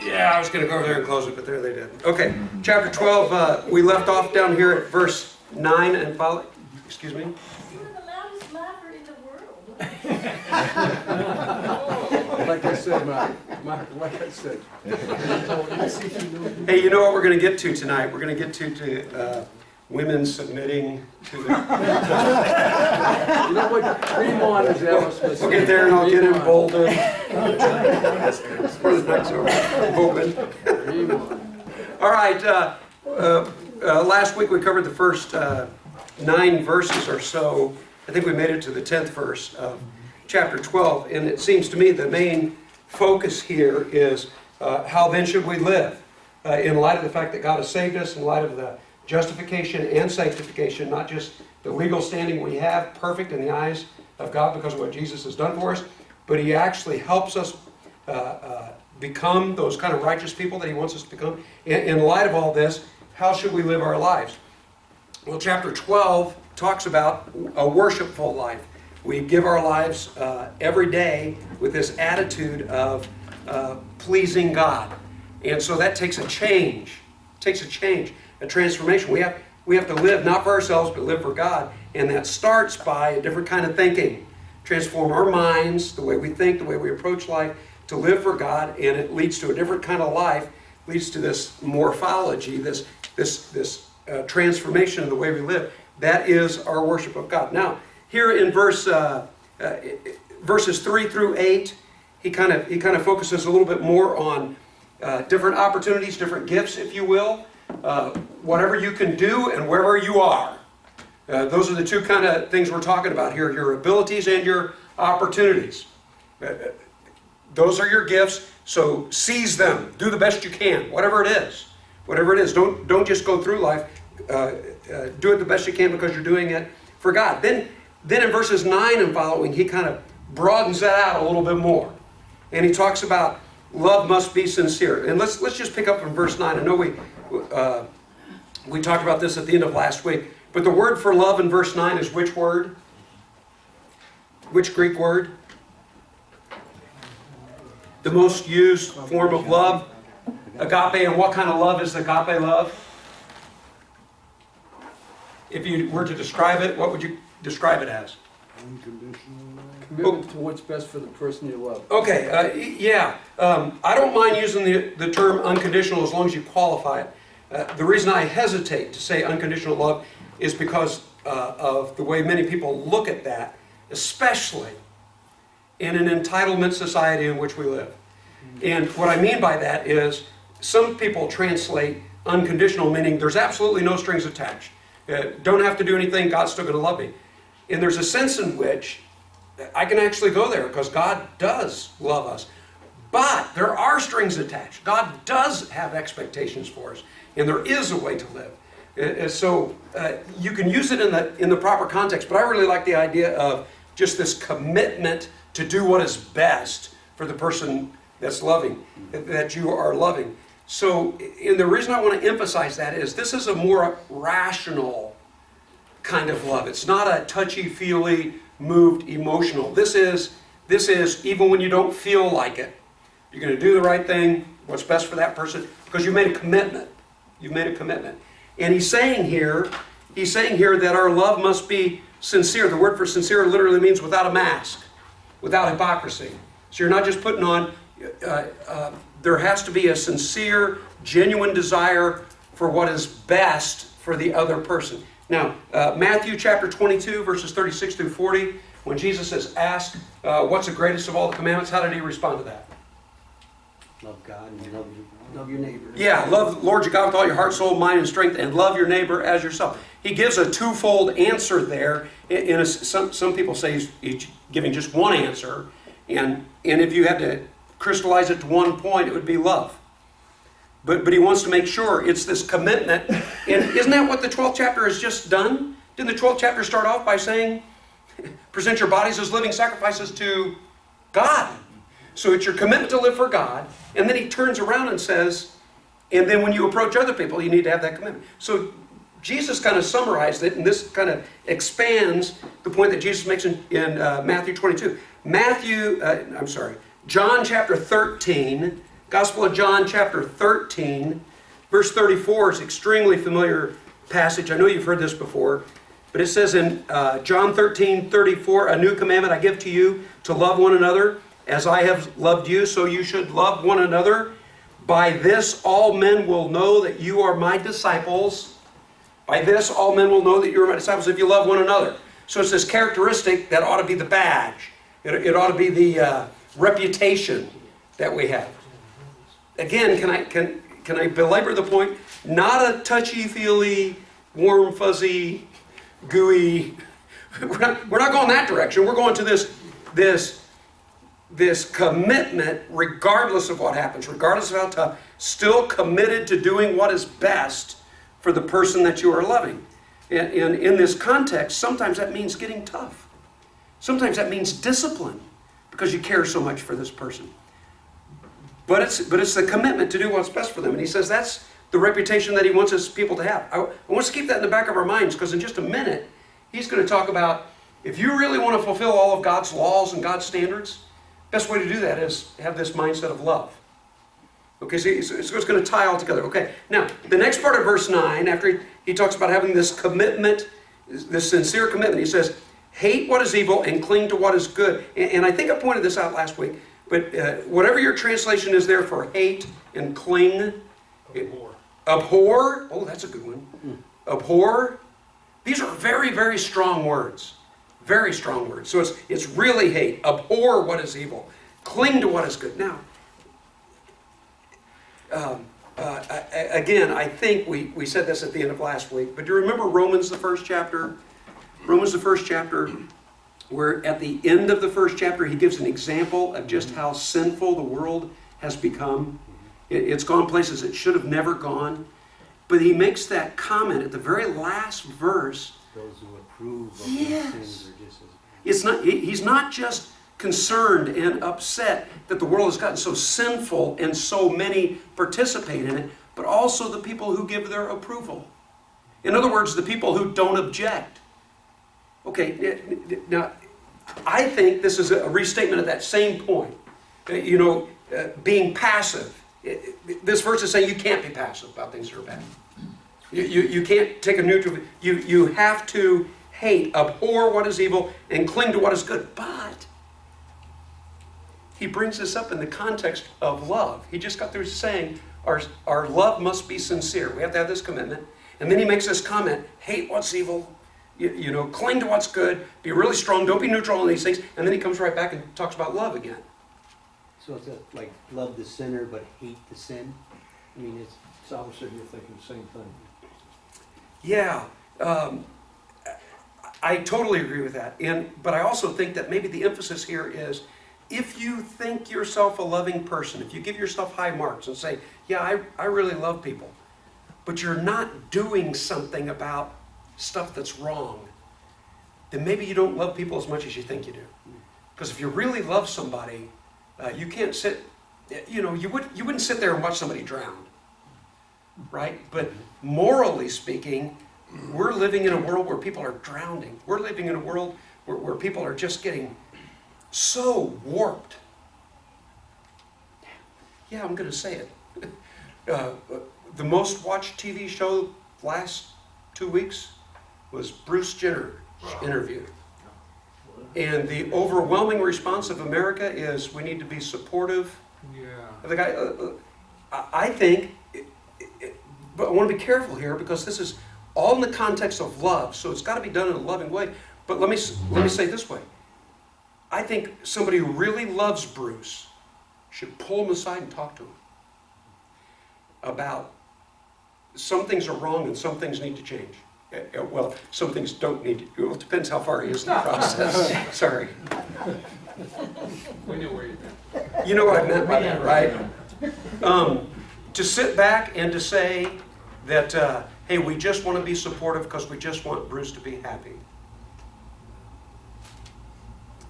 Yeah, I was going to go over there and close it, but there they did. Okay, chapter 12, we left off down here at verse 9 and follow. Excuse me? You're the loudest laugher in the world. Like I said, like I said. Hey, you know what we're going to get to tonight? We're going to get to women submitting to the... You know what? Dream on is Alice. We'll get there and I'll get emboldened. For the next moment. Dream on. All right, last week we covered the first 9 verses or so. I think we made it to the 10th verse of chapter 12, and it seems to me the main focus here is how then should we live in light of the fact that God has saved us, in light of the justification and sanctification, not just the legal standing we have, perfect in the eyes of God because of what Jesus has done for us, but He actually helps us become those kind of righteous people that He wants us to become. In light of all this, how should we live our lives? Well, chapter 12 talks about a worshipful life. We give our lives every day with this attitude of pleasing God. And so that takes a change. It takes a change, a transformation. We have to live not for ourselves, but live for God. And that starts by a different kind of thinking. Transform our minds, the way we think, the way we approach life, to live for God, and it leads to a different kind of life, leads to this morphology, this transformation of the way we live. That is our worship of God. Now, here in verses 3 through 8, he kind of focuses a little bit more on different opportunities, different gifts, if you will. Whatever you can do and wherever you are. Those are the two kind of things we're talking about here, your abilities and your opportunities. Those are your gifts, so seize them. Do the best you can, whatever it is. Whatever it is. Don't just go through life. Do it the best you can because you're doing it for God. Then in verses 9 and following, he kind of broadens that out a little bit more. And he talks about love must be sincere. And let's just pick up in verse 9. I know we talked about this at the end of last week. But the word for love in verse 9 is which word? Which Greek word? The most used form of love, agape. And what kind of love is agape love? If you were to describe it, what would you describe it as? Unconditional commitment to what's best for the person you love. Okay, yeah. I don't mind using the term unconditional as long as you qualify it. The reason I hesitate to say unconditional love is because of the way many people look at that, especially in an entitlement society in which we live. And what I mean by that is some people translate unconditional meaning there's absolutely no strings attached. Don't have to do anything, God's still going to love me. And there's a sense in which I can actually go there because God does love us. But there are strings attached. God does have expectations for us. And there is a way to live. So you can use it in the proper context. But I really like the idea of just this commitment to do what is best for the person that's loving, that you are loving. So, and the reason I want to emphasize that is this is a more rational kind of love. It's not a touchy-feely, moved, emotional. This is even when you don't feel like it. You're going to do the right thing, what's best for that person, because you made a commitment. You've made a commitment. And he's saying here that our love must be sincere. The word for sincere literally means without a mask, without hypocrisy. So you're not just putting on, there has to be a sincere, genuine desire for what is best for the other person. Now, Matthew chapter 22, verses 36 through 40, when Jesus is asked, what's the greatest of all the commandments, how did he respond to that? Love God and love your neighbor. Yeah, love the Lord your God with all your heart, soul, mind, and strength, and love your neighbor as yourself. He gives a twofold answer there. Some people say he's giving just one answer, and if you had to crystallize it to one point, it would be love. But he wants to make sure it's this commitment. And isn't that what the 12th chapter has just done? Didn't the 12th chapter start off by saying, present your bodies as living sacrifices to God? So it's your commitment to live for God. And then he turns around and says, and then when you approach other people, you need to have that commitment. So Jesus kind of summarized it, and this kind of expands the point that Jesus makes in Matthew 22. John chapter 13 Gospel of John, chapter 13, verse 34 is an extremely familiar passage. I know you've heard this before, but it says in John 13:34, "A new commandment I give to you, to love one another. As I have loved you, so you should love one another. By this all men will know that you are my disciples." By this all men will know that you are my disciples if you love one another. So it's this characteristic that ought to be the badge. It ought to be the reputation that we have. Again, can I belabor the point? Not a touchy-feely, warm, fuzzy, gooey. We're not going that direction. We're going to this commitment, regardless of what happens, regardless of how tough, still committed to doing what is best for the person that you are loving. And in this context, sometimes that means getting tough. Sometimes that means discipline because you care so much for this person. But it's the commitment to do what's best for them. And he says that's the reputation that he wants his people to have. I want us to keep that in the back of our minds because in just a minute, he's going to talk about if you really want to fulfill all of God's laws and God's standards, best way to do that is have this mindset of love. Okay, so it's going to tie all together. Okay, now, the next part of verse 9, after he talks about having this commitment, this sincere commitment, he says, hate what is evil and cling to what is good. And I think I pointed this out last week, but whatever your translation is there for hate and cling, abhor, oh, that's a good one. Abhor, these are very, very strong words. Very strong words. So it's really hate. Abhor what is evil. Cling to what is good. Now, again, I think we said this at the end of last week, but do you remember Romans, the first chapter? Romans, the first chapter, where at the end of the first chapter, he gives an example of just how sinful the world has become. It's gone places it should have never gone. But he makes that comment at the very last verse. Those who approve of Yes. these sins are just as... He's not just concerned and upset that the world has gotten so sinful and so many participate in it, but also the people who give their approval. In other words, the people who don't object. Okay, now, I think this is a restatement of that same point. Being passive. This verse is saying you can't be passive about things that are bad. You can't take a neutral view. You have to hate, abhor what is evil, and cling to what is good. But he brings this up in the context of love. He just got through saying our love must be sincere. We have to have this commitment. And then he makes this comment, hate what's evil, cling to what's good, be really strong, don't be neutral on these things. And then he comes right back and talks about love again. So it's like love the sinner but hate the sin? I mean, It's opposite, you're thinking the same thing. Yeah, I totally agree with that. But I also think that maybe the emphasis here is if you think yourself a loving person, if you give yourself high marks and say, yeah, I really love people, but you're not doing something about stuff that's wrong, then maybe you don't love people as much as you think you do. Because if you really love somebody, you can't sit, you wouldn't sit there and watch somebody drown. Right? But morally speaking, we're living in a world where people are drowning. We're living in a world where people are just getting so warped. Yeah, I'm going to say it. The most watched TV show last 2 weeks was Bruce Jenner's interview. And the overwhelming response of America is we need to be supportive of the guy. I think... But I want to be careful here because this is all in the context of love, so it's got to be done in a loving way. But let me say it this way. I think somebody who really loves Bruce should pull him aside and talk to him about some things are wrong and some things need to change. Well, some things don't need to. Well, it depends how far he is in the process. Sorry. We know where you've been. You know what I meant by that, right? To sit back and to say that, hey, we just want to be supportive because we just want Bruce to be happy.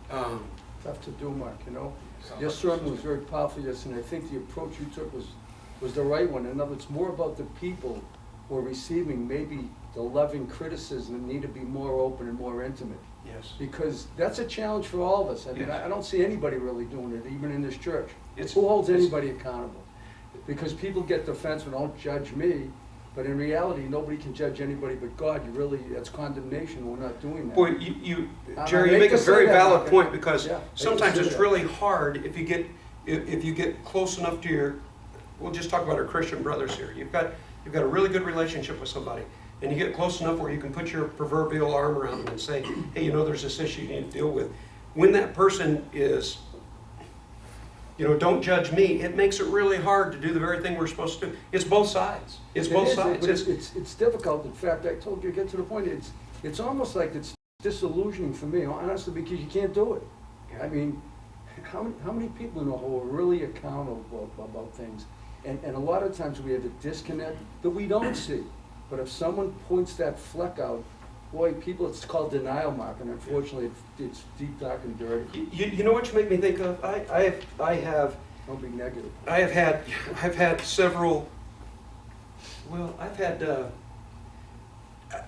Tough to do, Mark, Your sermon was very powerful, yes, and I think the approach you took was the right one. In other words, it's more about the people who are receiving maybe the loving criticism and need to be more open and more intimate. Yes. Because that's a challenge for all of us. I mean, Yes. I don't see anybody really doing it, even in this church. It's- Who holds anybody accountable? Because people get defensive, don't judge me, but in reality, nobody can judge anybody but God. You really, that's condemnation, we're not doing that. Boy, Jerry, you make a very valid point, because sometimes it's really hard if you get close enough to your, we'll just talk about our Christian brothers here. You've got a really good relationship with somebody, and you get close enough where you can put your proverbial arm around them and say, hey, there's this issue you need to deal with. When that person is, don't judge me, it makes it really hard to do the very thing we're supposed to do. It's both sides. It's both sides. It's difficult. In fact, I told you, get to the point, it's almost like it's disillusioning for me, honestly, because you can't do it. I mean, how many people who are really accountable about things? And a lot of times we have a disconnect that we don't see. But if someone points that fleck out, boy, it's called denial, Mark, and unfortunately it's deep, dark, and dirty. You know what you make me think of? Don't be negative. I've had several,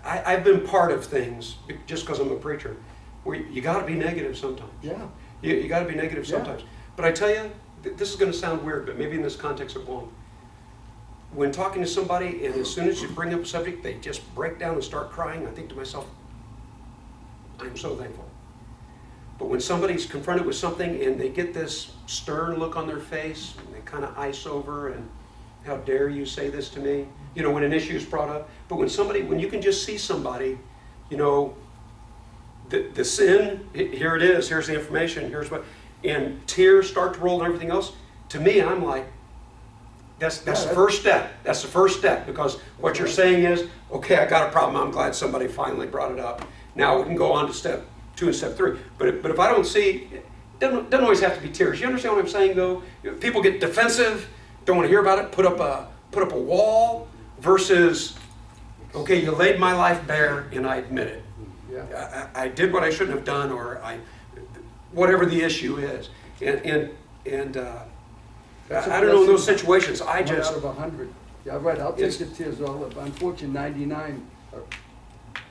I've been part of things, just because I'm a preacher, where you gotta be negative sometimes. Yeah. You gotta be negative sometimes. Yeah. But I tell you, this is gonna sound weird, but maybe in this context it won't. When talking to somebody, and as soon as you bring up a subject, they just break down and start crying, I think to myself, I'm so thankful. But when somebody's confronted with something and they get this stern look on their face, and they kind of ice over, and how dare you say this to me, when an issue is brought up. But when you can just see somebody, the sin, here it is, here's the information, here's what, and tears start to roll and everything else, to me, I'm like, that's the first step. That's the first step, because what you're saying is, okay, I got a problem. I'm glad somebody finally brought it up. Now we can go on to step 2 and step 3. But if I don't see, it doesn't always have to be tears. You understand what I'm saying, though? People get defensive, don't want to hear about it, put up a wall, versus, okay, you laid my life bare and I admit it. Yeah. I did what I shouldn't have done, or whatever the issue is, I don't know, in those situations, I just... Out of 100. Yeah, right, I'll take the tears all up. Unfortunately, 99 are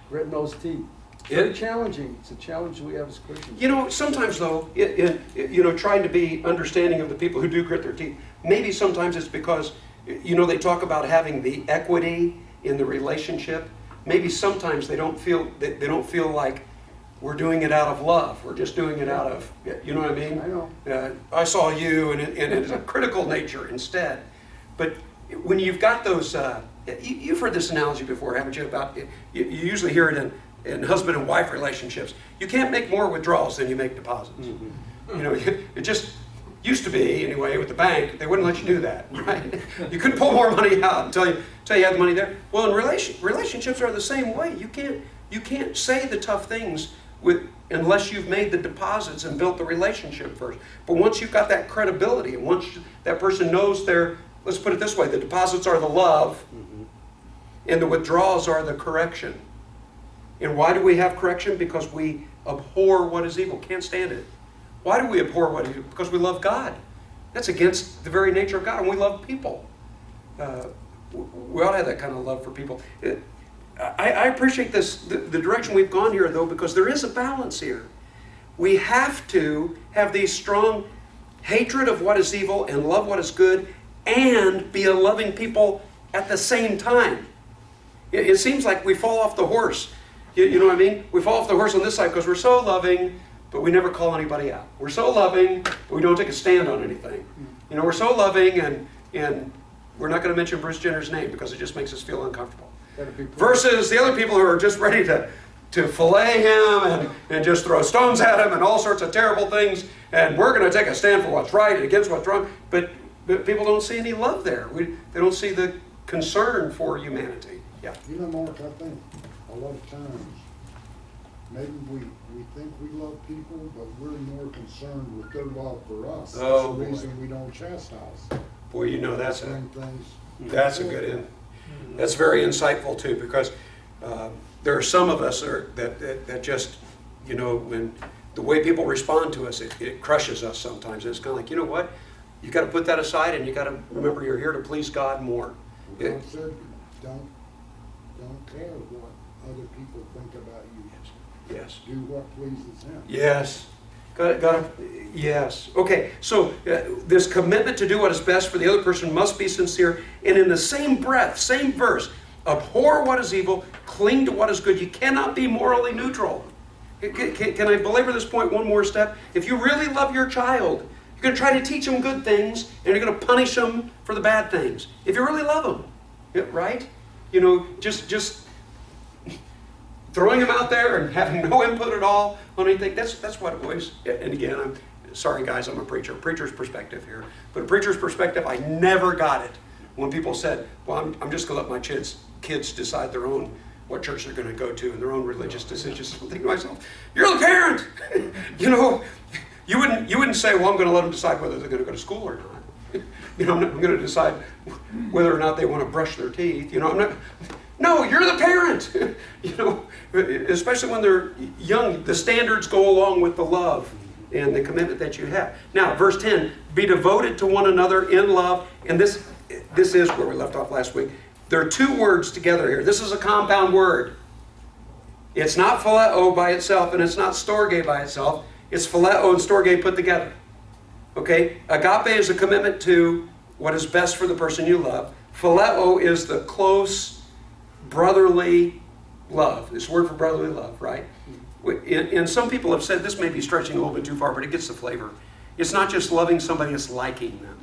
gritting those teeth. It's very challenging. It's a challenge we have as Christians. Sometimes, though, trying to be understanding of the people who do grit their teeth, maybe sometimes it's because, they talk about having the equity in the relationship. Maybe sometimes they don't feel like we're doing it out of love. We're just doing it out of, you know what I mean? I know. I saw you, and it's a critical nature instead. But when you've got those, you've heard this analogy before, haven't you? About you usually hear it in husband and wife relationships. You can't make more withdrawals than you make deposits. Mm-hmm. It just used to be, anyway, with the bank, they wouldn't let you do that, right? You couldn't pull more money out until you had the money there. Well, in relationships are the same way. You can't say the tough things unless you've made the deposits and built the relationship first. But once you've got that credibility, and once that person knows let's put it this way, the deposits are the love, mm-hmm. and the withdrawals are the correction. And why do we have correction? Because we abhor what is evil, can't stand it. Why do we abhor what is evil? Because we love God. That's against the very nature of God, and we love people. We ought to have that kind of love for people. I appreciate the direction we've gone here, though, because there is a balance here. We have to have these strong hatred of what is evil and love what is good, and be a loving people at the same time. It seems like we fall off the horse. You know what I mean? We fall off the horse on this side because we're so loving, but we never call anybody out. We're so loving, but we don't take a stand on anything. We're so loving, and we're not going to mention Bruce Jenner's name because it just makes us feel uncomfortable. Versus the other people who are just ready to fillet him and just throw stones at him and all sorts of terrible things, and we're going to take a stand for what's right and against what's wrong. But people don't see any love there. They don't see the concern for humanity. Yeah. Mark, I think a lot of times maybe we think we love people, but we're more concerned with their love for us. That's the reason we don't chastise. Boy, that's a good end. That's very insightful too, because there are some of us that just, when the way people respond to us, it crushes us sometimes. It's kind of like, you know what? You got to put that aside, and you got to remember you're here to please God more. God said, don't care what other people think about you. Yes. Do what pleases Him. Yes. Yes. Okay. So this commitment to do what is best for the other person must be sincere. And in the same breath, same verse, abhor what is evil, cling to what is good. You cannot be morally neutral. Can I belabor this point one more step? If you really love your child, you're going to try to teach them good things, and you're going to punish them for the bad things. If you really love them, right? You know, just throwing them out there and having no input at all on anything, that's what it was. And again, I'm sorry guys, I'm a preacher. Preacher's perspective here. But a preacher's perspective, I never got it when people said, well, I'm just going to let my kids decide their own, what church they're going to go to and their own religious decisions. I'm thinking to myself, you're the parent! You know, you wouldn't say, well, I'm going to let them decide whether they're going to go to school or not. You know, I'm going to decide whether or not they want to brush their teeth. You know, I'm not. No, you're the parent. You know, especially when they're young, the standards go along with the love and the commitment that you have. Now, verse 10, be devoted to one another in love. And this is where we left off last week. There are two words together here. This is a compound word. It's not phileo by itself, and it's not storge by itself. It's phileo and storge put together. Okay? Agape is a commitment to what is best for the person you love. Phileo is the close, brotherly love. This word for brotherly love, right? And some people have said this may be stretching a little bit too far, but it gets the flavor. It's not just loving somebody, it's liking them.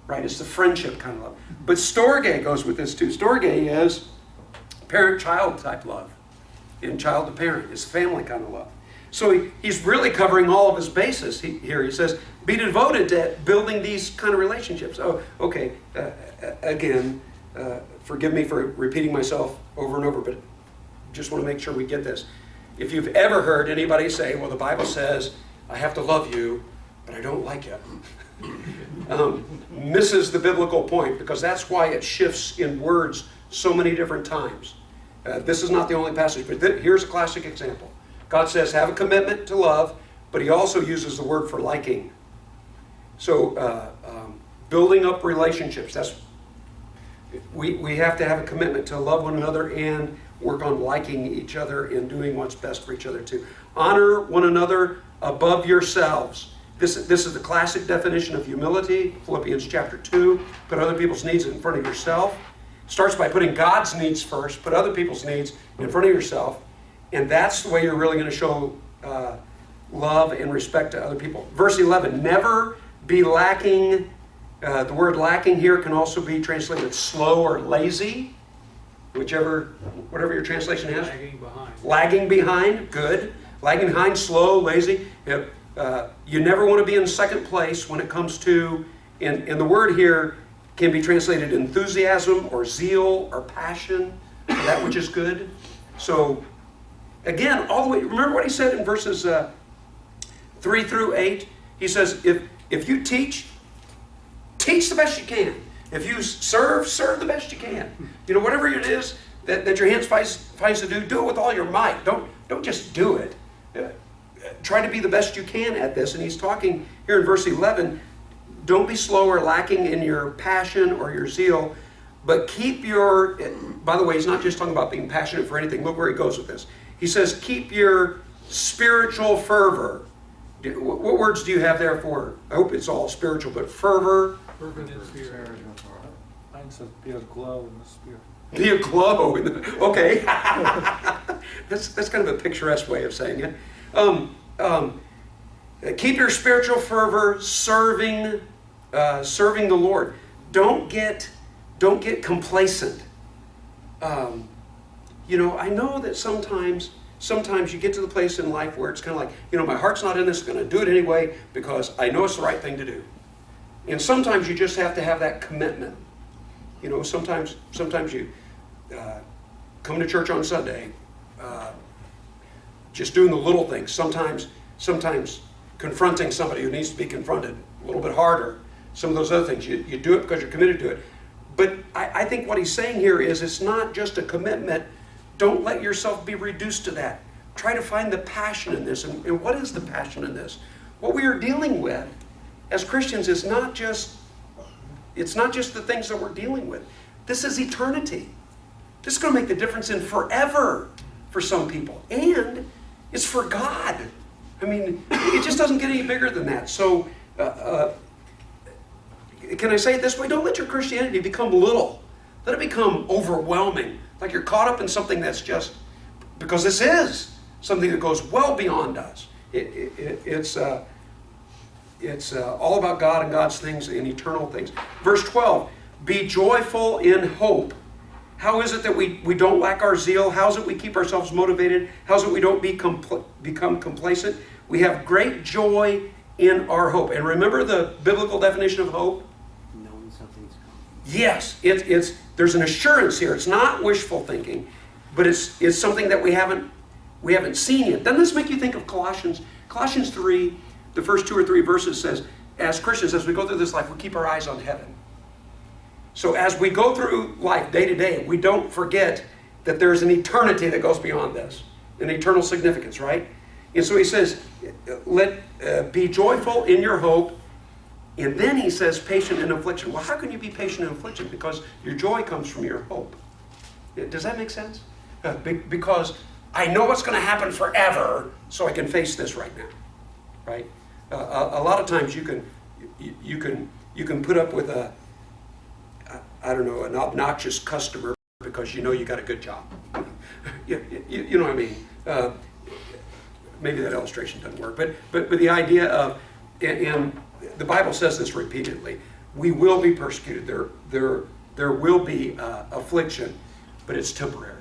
Right? It's the friendship kind of love. But storge goes with this too. Storge is parent-child type love. And child to parent. It's family kind of love. So he's really covering all of his bases here. He says, be devoted to building these kind of relationships. Oh, okay. Again, forgive me for repeating myself over and over, but just want to make sure we get this. If you've ever heard anybody say, well, the Bible says, I have to love you, but I don't like you, misses the biblical point, because that's why it shifts in words so many different times. This is not the only passage, but here's a classic example. God says, have a commitment to love, but he also uses the word for liking. So building up relationships, we have to have a commitment to love one another and work on liking each other and doing what's best for each other too. Honor one another above yourselves. This is the classic definition of humility. Philippians chapter 2, put other people's needs in front of yourself. Starts by putting God's needs first, put other people's needs in front of yourself. And that's the way you're really going to show love and respect to other people. Verse 11, never be lacking. The word lacking here can also be translated slow or lazy, whatever your translation has. Lagging behind. Lagging behind, good. Lagging behind, slow, lazy. You never want to be in second place when it comes to, and the word here can be translated enthusiasm or zeal or passion for that which is good. So, again, all the way, remember what he said in verses 3 through 8? He says, if you teach the best you can. If you serve the best you can. You know, whatever it is that your hands finds to do it with all your might. Don't just do it. Try to be the best you can at this. And he's talking here in verse 11, don't be slow or lacking in your passion or your zeal, but keep your, by the way, he's not just talking about being passionate for anything. Look where he goes with this. He says, keep your spiritual fervor. What words do you have there for? I hope it's all spiritual, but fervor. Fervent in spirit. Mine says be aglow in the spirit. Be aglow. Okay. That's kind of a picturesque way of saying it. Keep your spiritual fervor serving the Lord. Don't get complacent. You know, I know that sometimes you get to the place in life where it's kind of like, you know, my heart's not in this, I'm going to do it anyway because I know it's the right thing to do. And sometimes you just have to have that commitment. You know, sometimes you come to church on Sunday, just doing the little things. Sometimes confronting somebody who needs to be confronted a little bit harder. Some of those other things. You do it because you're committed to it. But I think what he's saying here is it's not just a commitment. Don't let yourself be reduced to that. Try to find the passion in this. And what is the passion in this? What we are dealing with as Christians is not just the things that we're dealing with. This is eternity. This is going to make the difference in forever for some people. And it's for God. I mean, it just doesn't get any bigger than that. So, can I say it this way? Don't let your Christianity become little. Let it become overwhelming. Like you're caught up in something that's just, because this is something that goes well beyond us. It's all about God and God's things and eternal things. Verse 12, be joyful in hope. How is it that we don't lack our zeal? How is it we keep ourselves motivated? How is it we don't become complacent? We have great joy in our hope. And remember the biblical definition of hope? Knowing something's coming. Yes, there's an assurance here. It's not wishful thinking, but it's something that we haven't seen yet. Doesn't this make you think of Colossians? Colossians 3, the first 2 or 3 verses says, as Christians, as we go through this life, we keep our eyes on heaven. So as we go through life day to day, we don't forget that there's an eternity that goes beyond this, an eternal significance, right? And so he says, be joyful in your hope. And then he says, patient in affliction. Well, how can you be patient in affliction? Because your joy comes from your hope. Does that make sense? Because I know what's going to happen forever, so I can face this right now, right? A lot of times you can put up with an obnoxious customer because you know you got a good job. You know what I mean? Maybe that illustration doesn't work, but the idea of, and the Bible says this repeatedly, we will be persecuted. There will be affliction, but it's temporary.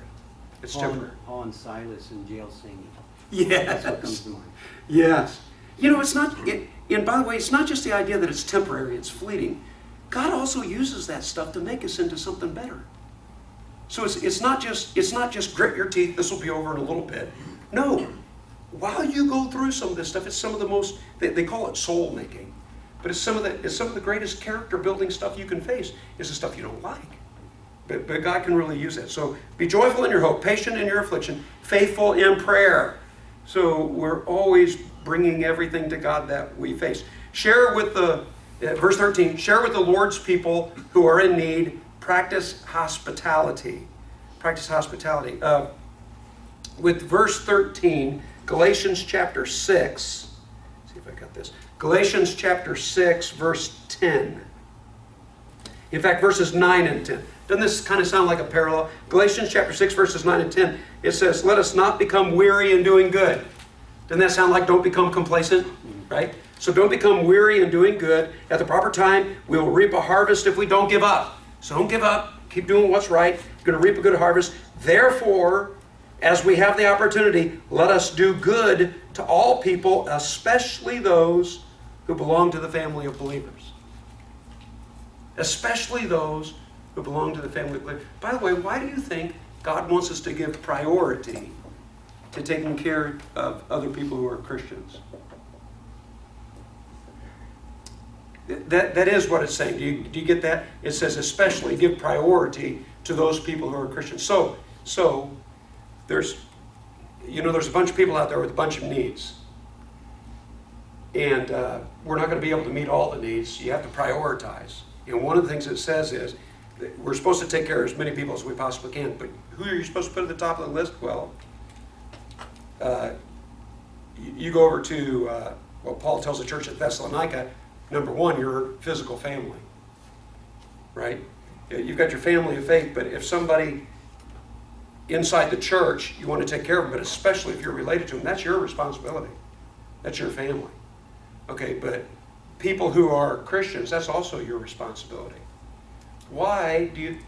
It's temporary. Paul and Silas in jail singing. Yes. That's what comes to mind. Yes. You know, it's not. And by the way, it's not just the idea that it's temporary. It's fleeting. God also uses that stuff to make us into something better. So it's not just grit your teeth. This will be over in a little bit. No. While you go through some of this stuff, it's some of the most. They call it soul making, but it's some of the greatest character building stuff you can face. Is the stuff you don't like. But God can really use that. So be joyful in your hope, patient in your affliction, faithful in prayer. So we're always bringing everything to God that we face. Share with verse 13, share with the Lord's people who are in need. Practice hospitality. Practice hospitality. With verse 13, Galatians chapter 6. Let's see if I got this. Galatians chapter 6, verse 10. In fact, verses 9 and 10. Doesn't this kind of sound like a parallel? Galatians chapter 6, verses 9 and 10. It says, let us not become weary in doing good. Doesn't that sound like don't become complacent? Right? So don't become weary in doing good. At the proper time, we will reap a harvest if we don't give up. So don't give up. Keep doing what's right. You're going to reap a good harvest. Therefore, as we have the opportunity, let us do good to all people, especially those who belong to the family of believers. Especially those who belong to the family of believers. By the way, why do you think God wants us to give priority to taking care of other people who are Christians? That is what it's saying. Do you get that? It says especially give priority to those people who are Christians. So there's a bunch of people out there with a bunch of needs. And we're not going to be able to meet all the needs. You have to prioritize. And one of the things it says is that we're supposed to take care of as many people as we possibly can. But who are you supposed to put at the top of the list? Well, you go over to what Paul tells the church at Thessalonica. Number one, your physical family, right? You've got your family of faith, but if somebody inside the church, you want to take care of them, but especially if you're related to them, that's your responsibility. That's your family. Okay, but people who are Christians, that's also your responsibility. Why do you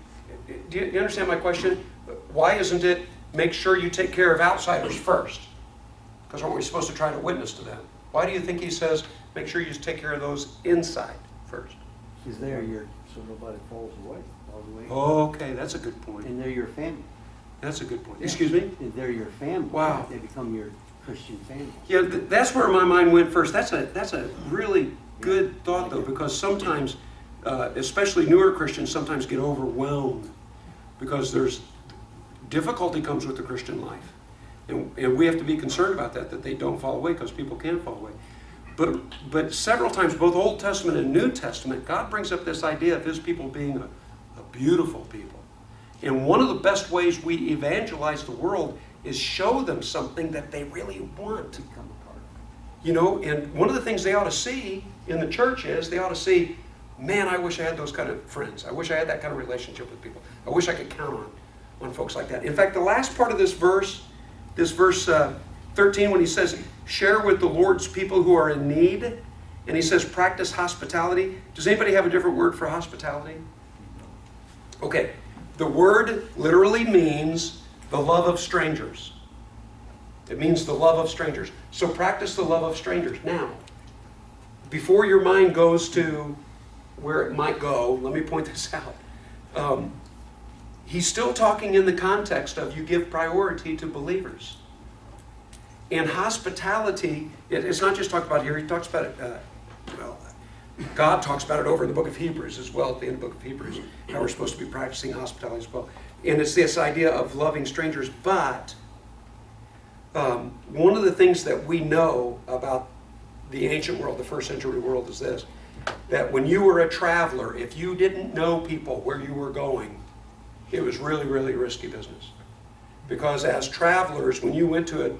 understand my question? Why isn't it make sure you take care of outsiders first? Because aren't we supposed to try to witness to them? Why do you think he says make sure you take care of those inside first? Because they're so nobody falls away all the way. Okay, that's a good point. And they're your family. That's a good point. Excuse me? And they're your family. Wow. They become your Christian family. Yeah, that's where my mind went first. That's a really good thought, though, because sometimes, especially newer Christians, sometimes get overwhelmed because there's difficulty comes with the Christian life. And we have to be concerned about that they don't fall away, because people can fall away. But several times, both Old Testament and New Testament, God brings up this idea of his people being a beautiful people. And one of the best ways we evangelize the world is show them something that they really want. Become a part of You know, and one of the things they ought to see in the church is they ought to see, man, I wish I had those kind of friends. I wish I had that kind of relationship with people. I wish I could count on folks like that. In fact, the last part of this verse 13, when he says, share with the Lord's people who are in need, and he says, practice hospitality. Does anybody have a different word for hospitality? Okay, the word literally means the love of strangers. It means the love of strangers. So practice the love of strangers. Now, before your mind goes to where it might go, let me point this out. He's still talking in the context of you give priority to believers. And hospitality, it's not just talked about here, he talks about it, God talks about it over in the book of Hebrews as well, at the end of the book of Hebrews, how we're supposed to be practicing hospitality as well. And it's this idea of loving strangers, but one of the things that we know about the ancient world, the first century world, is this, that when you were a traveler, if you didn't know people where you were going, it was really, really risky business. Because as travelers, when you went to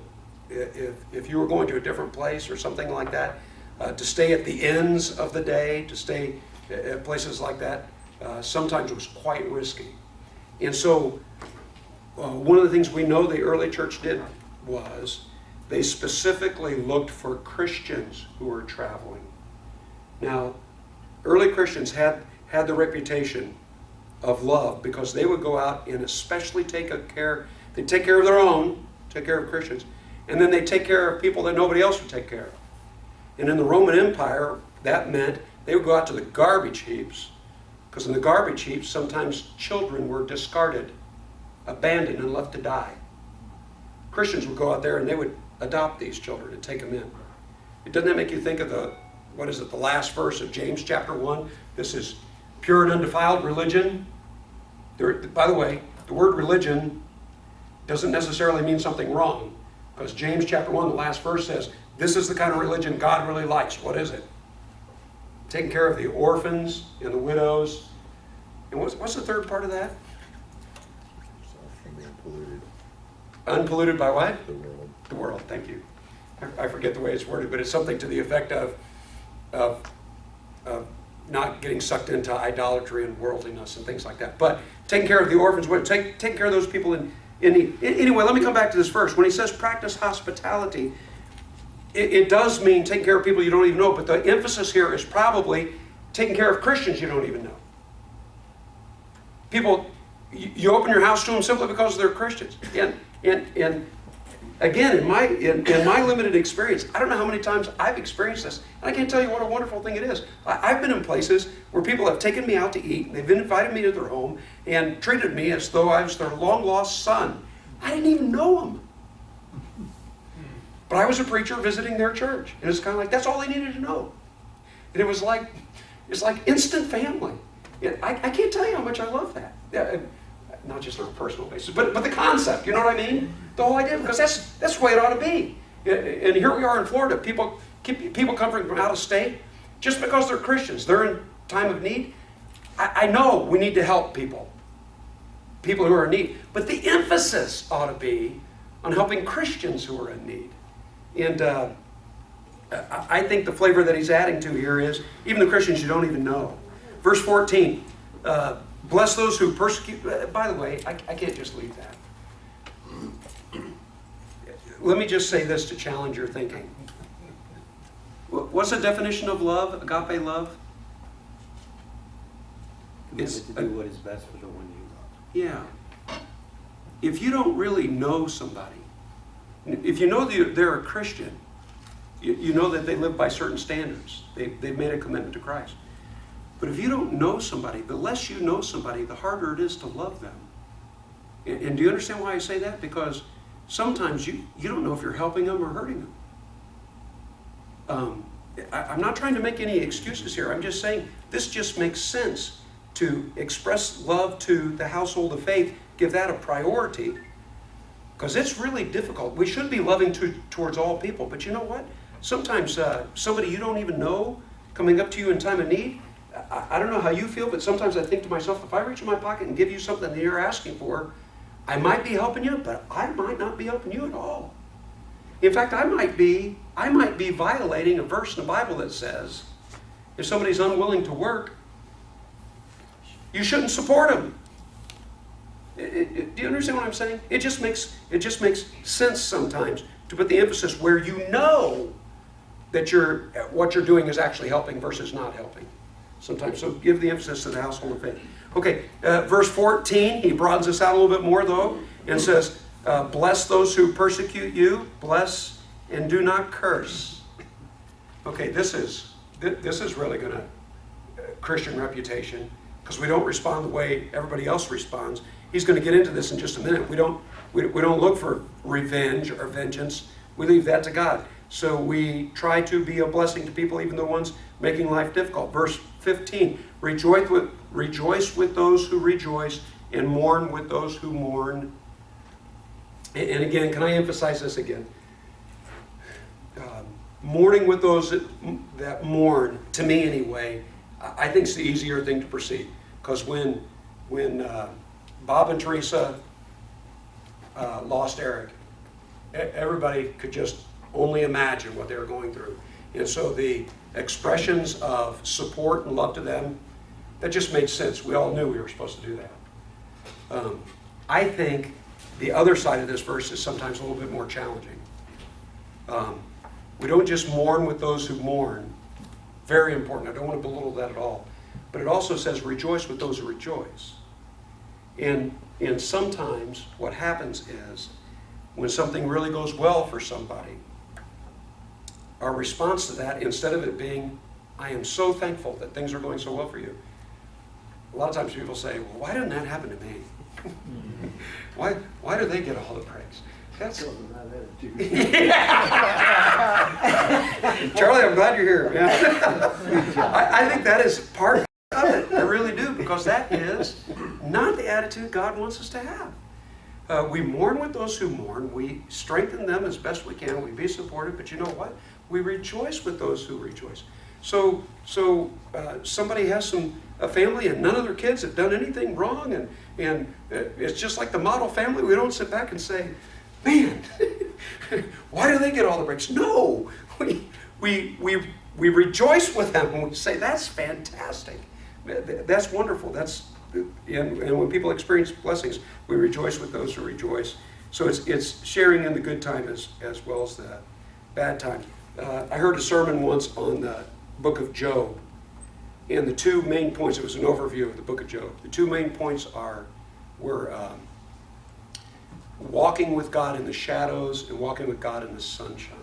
if you were going to a different place or something like that, to stay at the ends of the day, to stay at places like that, sometimes was quite risky. And so one of the things we know the early church did was they specifically looked for Christians who were traveling. Now, early Christians had the reputation of love because they would go out and especially they'd take care of their own, take care of Christians, and then they'd take care of people that nobody else would take care of. And in the Roman Empire, that meant they would go out to the garbage heaps, because in the garbage heaps, sometimes children were discarded, abandoned, and left to die. Christians would go out there and they would adopt these children and take them in. Doesn't that make you think of the last verse of James chapter 1? This is pure and undefiled religion. By the way, the word religion doesn't necessarily mean something wrong, because James chapter 1, the last verse says, this is the kind of religion God really likes. What is it? Taking care of the orphans and the widows. And what's the third part of that? From being polluted. Unpolluted by what? The world. The world, thank you. I forget the way it's worded, but it's something to the effect of not getting sucked into idolatry and worldliness and things like that. But taking care of the orphans, taking care of those people in need. Anyway, let me come back to this verse. When he says practice hospitality, it does mean taking care of people you don't even know, but the emphasis here is probably taking care of Christians you don't even know. People, you open your house to them simply because they're Christians. And again, in my limited experience, I don't know how many times I've experienced this, and I can't tell you what a wonderful thing it is. I've been in places where people have taken me out to eat, and they've invited me to their home, and treated me as though I was their long-lost son. I didn't even know them. But I was a preacher visiting their church, and it's kind of like, that's all they needed to know. And it's like instant family. I can't tell you how much I love that. Not just on a personal basis, but the concept, you know what I mean? The whole idea, because that's the way it ought to be. And here we are in Florida. People come from out of state just because they're Christians. They're in time of need. I know we need to help people who are in need, but the emphasis ought to be on helping Christians who are in need. And I think the flavor that he's adding to here is even the Christians you don't even know. Verse 14, bless those who persecute. By the way, I can't just leave that. Let me just say this to challenge your thinking. What's the definition of love, agape love? Commitment to do what is best for the one you love. Yeah. If you don't really know somebody, if you know they're a Christian, you know that they live by certain standards. They've made a commitment to Christ. But if you don't know somebody, the less you know somebody, the harder it is to love them. And do you understand why I say that? Because sometimes you don't know if you're helping them or hurting them. I'm not trying to make any excuses here. I'm just saying this just makes sense to express love to the household of faith, give that a priority, because it's really difficult. We should be loving towards all people, but you know what? Sometimes somebody you don't even know coming up to you in time of need, I don't know how you feel, but sometimes I think to myself, if I reach in my pocket and give you something that you're asking for, I might be helping you, but I might not be helping you at all. In fact, I might be violating a verse in the Bible that says, if somebody's unwilling to work, you shouldn't support them. Do you understand what I'm saying? It just makes sense sometimes to put the emphasis where you know that what you're doing is actually helping versus not helping. Sometimes, so give the emphasis to the household of faith. Okay, verse 14, he broadens this out a little bit more though, and says, bless those who persecute you, bless and do not curse. Okay, this is really going to Christian reputation, because we don't respond the way everybody else responds. He's going to get into this in just a minute. We don't look for revenge or vengeance. We leave that to God. So we try to be a blessing to people, even the ones making life difficult. Verse 15, rejoice with those who rejoice and mourn with those who mourn. And again, can I emphasize this again? Mourning with those that mourn, to me anyway, I think it's the easier thing to perceive. Because when Bob and Teresa lost Eric, everybody could just only imagine what they were going through. And so the expressions of support and love to them, that just made sense. We all knew we were supposed to do that. I think the other side of this verse is sometimes a little bit more challenging. We don't just mourn with those who mourn. Very important. I don't want to belittle that at all. But it also says rejoice with those who rejoice. And sometimes what happens is when something really goes well for somebody, our response to that, instead of it being, I am so thankful that things are going so well for you, a lot of times people say, well, why didn't that happen to me? Why do they get all the praise? That's Charlie, I'm glad you're here. I think that is part of it. I really do, because that is not the attitude God wants us to have. We mourn with those who mourn. We strengthen them as best we can. We be supportive, but you know what? We rejoice with those who rejoice. So somebody has a family and none of their kids have done anything wrong, and it's just like the model family. We don't sit back and say, man, why do they get all the breaks? No, we rejoice with them and we say, that's fantastic. That's wonderful. And when people experience blessings, we rejoice with those who rejoice. So it's sharing in the good time as well as the bad time. I heard a sermon once on the book of Job, and the two main points, it was an overview of the book of Job. The two main points were walking with God in the shadows and walking with God in the sunshine.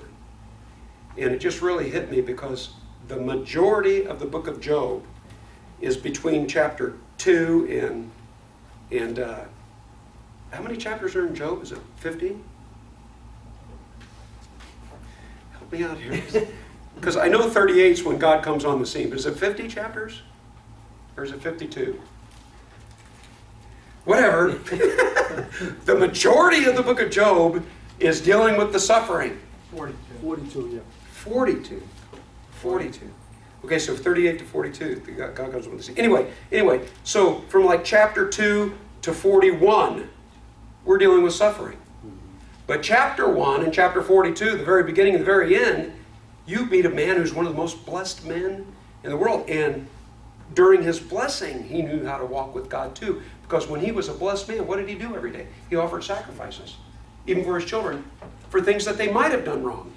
And it just really hit me because the majority of the book of Job is between chapter 2 and how many chapters are in Job? Is it 50? Help me out here. Because I know 38 is when God comes on the scene, but is it 50 chapters? Or is it 52? Whatever. The majority of the book of Job is dealing with the suffering. 42, yeah. 42. Okay, so 38 to 42, God comes on the scene. Anyway, so from like chapter 2 to 41, we're dealing with suffering. But chapter 1 and chapter 42, the very beginning and the very end, you meet a man who's one of the most blessed men in the world. And during his blessing, he knew how to walk with God too. Because when he was a blessed man, what did he do every day? He offered sacrifices, even for his children, for things that they might have done wrong.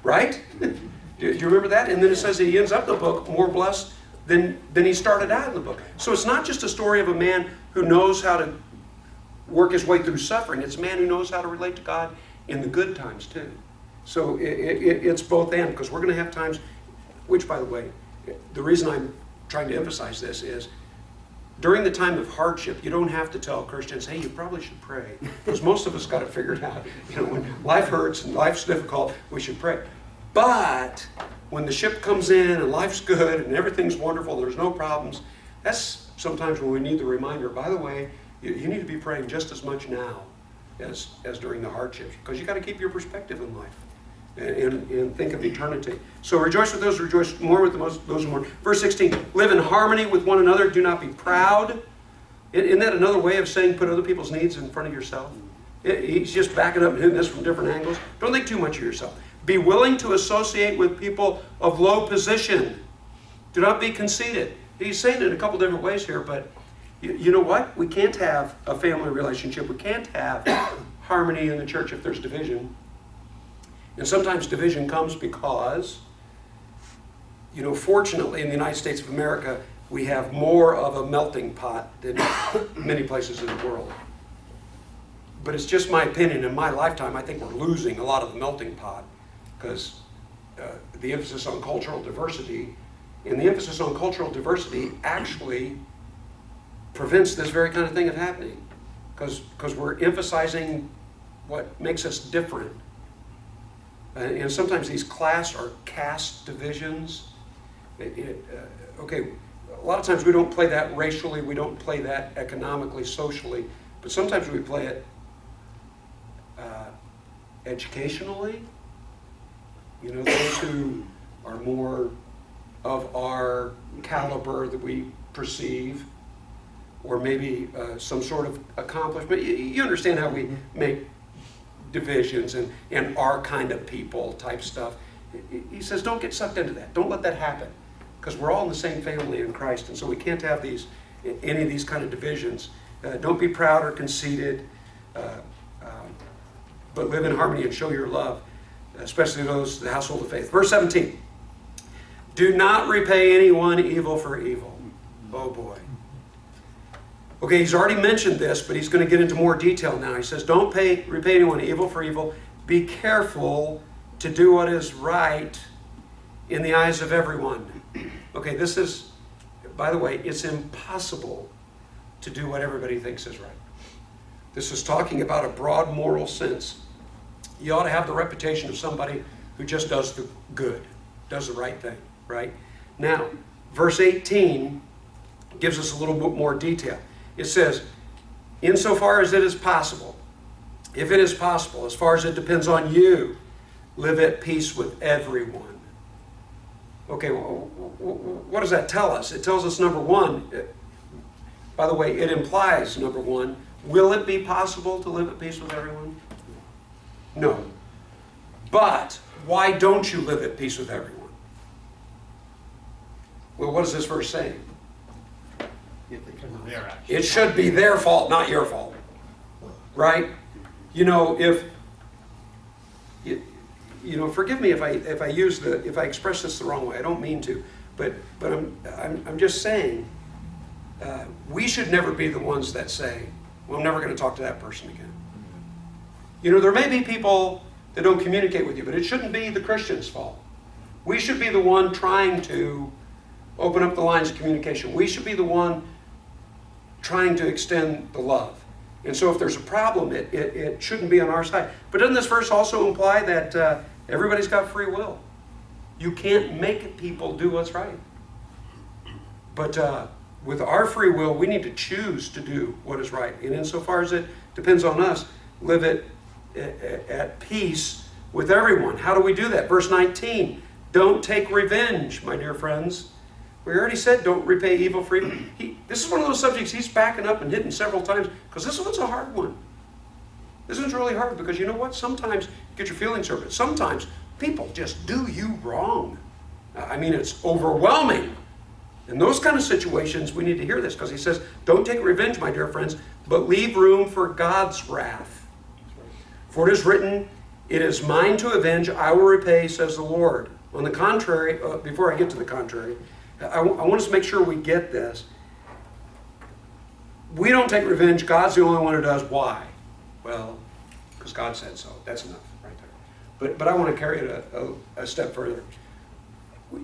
Right? Do you remember that? And then it says that he ends up the book more blessed than he started out in the book. So it's not just a story of a man who knows how to work his way through suffering. It's a man who knows how to relate to God in the good times too. So it's both and, because we're going to have times, which by the way, the reason I'm trying to emphasize this is, during the time of hardship, you don't have to tell Christians, hey, you probably should pray. Because most of us got it figured out. When life hurts and life's difficult, we should pray. But when the ship comes in and life's good and everything's wonderful, there's no problems, that's sometimes when we need the reminder, by the way, you need to be praying just as much now as during the hardships. Because you got to keep your perspective in life. And think of eternity. So rejoice with those who rejoice, mourn with those who mourn. Verse 16, live in harmony with one another, do not be proud. Isn't that another way of saying put other people's needs in front of yourself? He's just backing up and hitting this from different angles. Don't think too much of yourself. Be willing to associate with people of low position. Do not be conceited. He's saying it in a couple different ways here, but you know what? We can't have a family relationship. We can't have harmony in the church if there's division. And sometimes division comes because, fortunately in the United States of America, we have more of a melting pot than many places in the world. But it's just my opinion. In my lifetime, I think we're losing a lot of the melting pot because the emphasis on cultural diversity, and the emphasis on cultural diversity actually prevents this very kind of thing of happening because we're emphasizing what makes us different. And sometimes these class or caste divisions, okay, a lot of times we don't play that racially, we don't play that economically, socially, but sometimes we play it educationally. Those who are more of our caliber that we perceive, or maybe some sort of accomplishment. You understand how we make divisions and our kind of people type stuff. He says don't get sucked into that. Don't let that happen, because we're all in the same family in Christ, and so we can't have any of these kind of divisions. Don't be proud or conceited, but live in harmony and show your love, especially those the household of faith. Verse 17. Do not repay anyone evil for evil. Oh boy. Okay, he's already mentioned this, but he's going to get into more detail now. He says, don't repay anyone evil for evil. Be careful to do what is right in the eyes of everyone. Okay, this is, by the way, it's impossible to do what everybody thinks is right. This is talking about a broad moral sense. You ought to have the reputation of somebody who just does the good, does the right thing, right? Now, verse 18 gives us a little bit more detail. It says, insofar as it is possible, if it is possible, as far as it depends on you, live at peace with everyone. Okay, well, what does that tell us? It tells us, number one, by the way, it implies, number one, will it be possible to live at peace with everyone? No. But why don't you live at peace with everyone? Well, what is this verse saying? It should be their fault, not your fault. Right? Forgive me if I express this the wrong way. I don't mean to, but I'm just saying we should never be the ones that say, well, I'm never going to talk to that person again. There may be people that don't communicate with you, but it shouldn't be the Christian's fault. We should be the one trying to open up the lines of communication. We should be the one trying to extend the love. And so if there's a problem, it shouldn't be on our side. But doesn't this verse also imply that everybody's got free will? You can't make people do what's right. But with our free will, we need to choose to do what is right. And insofar as it depends on us, live at peace with everyone. How do we do that? Verse 19, don't take revenge, my dear friends. We already said don't repay evil for evil. This is one of those subjects he's backing up and hitting several times, because this one's a hard one. This one's really hard because you know what? Sometimes you get your feelings hurt, but sometimes people just do you wrong. I mean, it's overwhelming. In those kind of situations, we need to hear this, because he says, don't take revenge, my dear friends, but leave room for God's wrath. For it is written, it is mine to avenge, I will repay, says the Lord. On the contrary, before I get to the contrary, I want us to make sure we get this. We don't take revenge. God's the only one who does. Why? Well, because God said so. That's enough right there. But I want to carry it a step further.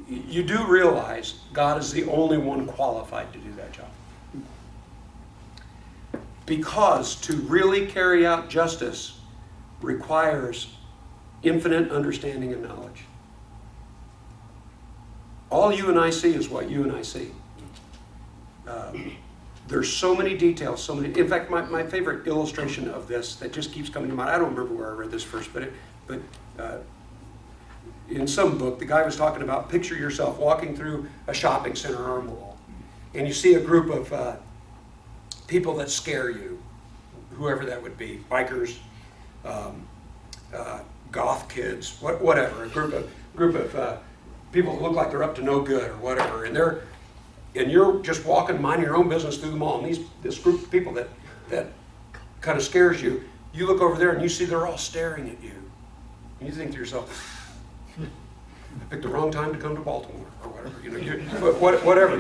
You do realize God is the only one qualified to do that job. Because to really carry out justice requires infinite understanding and knowledge. All you and I see is what you and I see. There's so many details, in fact, my favorite illustration of this that just keeps coming to mind, I don't remember where I read this first, but in some book, the guy was talking about, picture yourself walking through a shopping center or a mall, and you see a group of people that scare you, whoever that would be, bikers, goth kids, whatever, a group of people that look like they're up to no good or whatever, and you're just walking, minding your own business through the mall, and this group of people that kind of scares you. You look over there and you see they're all staring at you, and you think to yourself, I picked the wrong time to come to Baltimore or whatever. Whatever.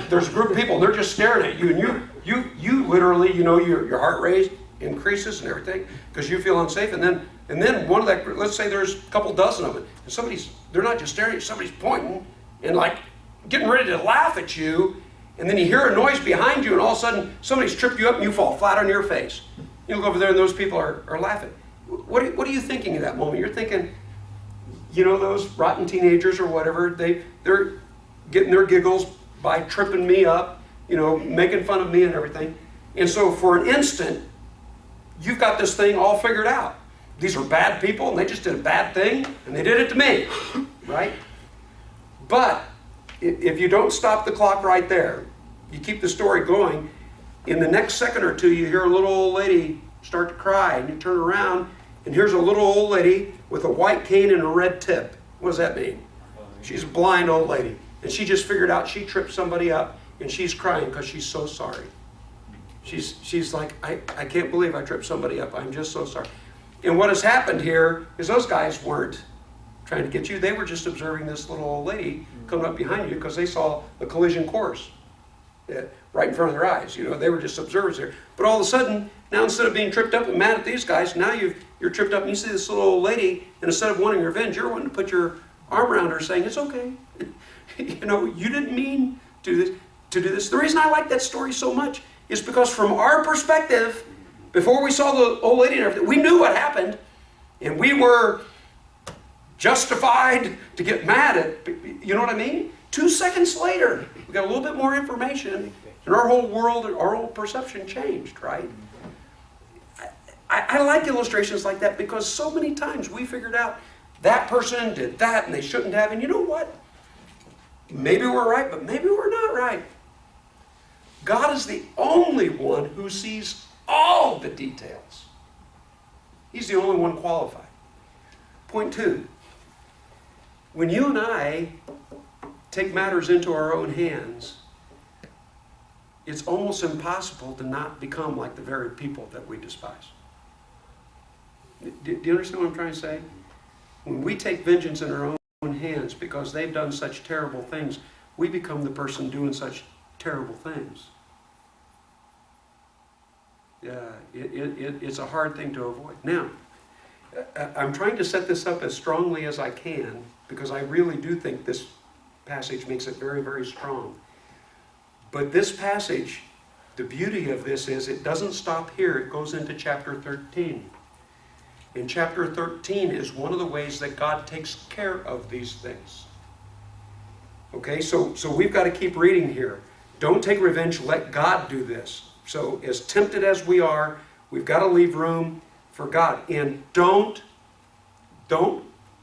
There's a group of people and they're just staring at you, and you literally, your heart rate increases and everything because you feel unsafe. And then one of that, let's say there's a couple dozen of it, and they're not just staring at you, somebody's pointing and like getting ready to laugh at you, and then you hear a noise behind you, and all of a sudden somebody's tripped you up and you fall flat on your face. You look over there and those people are laughing. What are you thinking at that moment? You're thinking, those rotten teenagers or whatever, they're getting their giggles by tripping me up, making fun of me and everything. And so for an instant, you've got this thing all figured out. These are bad people and they just did a bad thing and they did it to me, right? But if you don't stop the clock right there, you keep the story going, in the next second or two you hear a little old lady start to cry, and you turn around and here's a little old lady with a white cane and a red tip. What does that mean? She's a blind old lady, and she just figured out she tripped somebody up, and she's crying because she's so sorry. She's like, I can't believe I tripped somebody up. I'm just so sorry. And what has happened here is those guys weren't trying to get you. They were just observing this little old lady coming up behind you because they saw the collision course right in front of their eyes. They were just observers there. But all of a sudden, now instead of being tripped up and mad at these guys, now you're tripped up and you see this little old lady, and instead of wanting revenge, you're wanting to put your arm around her saying, it's okay. You didn't mean to do this. The reason I like that story so much is because from our perspective, before we saw the old lady and everything, we knew what happened, and we were justified to get mad at, you know what I mean? 2 seconds later, we got a little bit more information, and our whole world, our whole perception changed, right? I like illustrations like that because so many times we figured out that person did that and they shouldn't have, and you know what? Maybe we're right, but maybe we're not right. God is the only one who sees all the details. He's the only one qualified. Point 2. When you and I take matters into our own hands, it's almost impossible to not become like the very people that we despise. Do you understand what I'm trying to say? When we take vengeance in our own hands because they've done such terrible things, we become the person doing such terrible things. It's a hard thing to avoid. Now, I'm trying to set this up as strongly as I can because I really do think this passage makes it very, very strong. But this passage, the beauty of this is it doesn't stop here. It goes into chapter 13. And chapter 13 is one of the ways that God takes care of these things. Okay, so we've got to keep reading here. Don't take revenge, let God do this. So as tempted as we are, we've got to leave room for God. And don't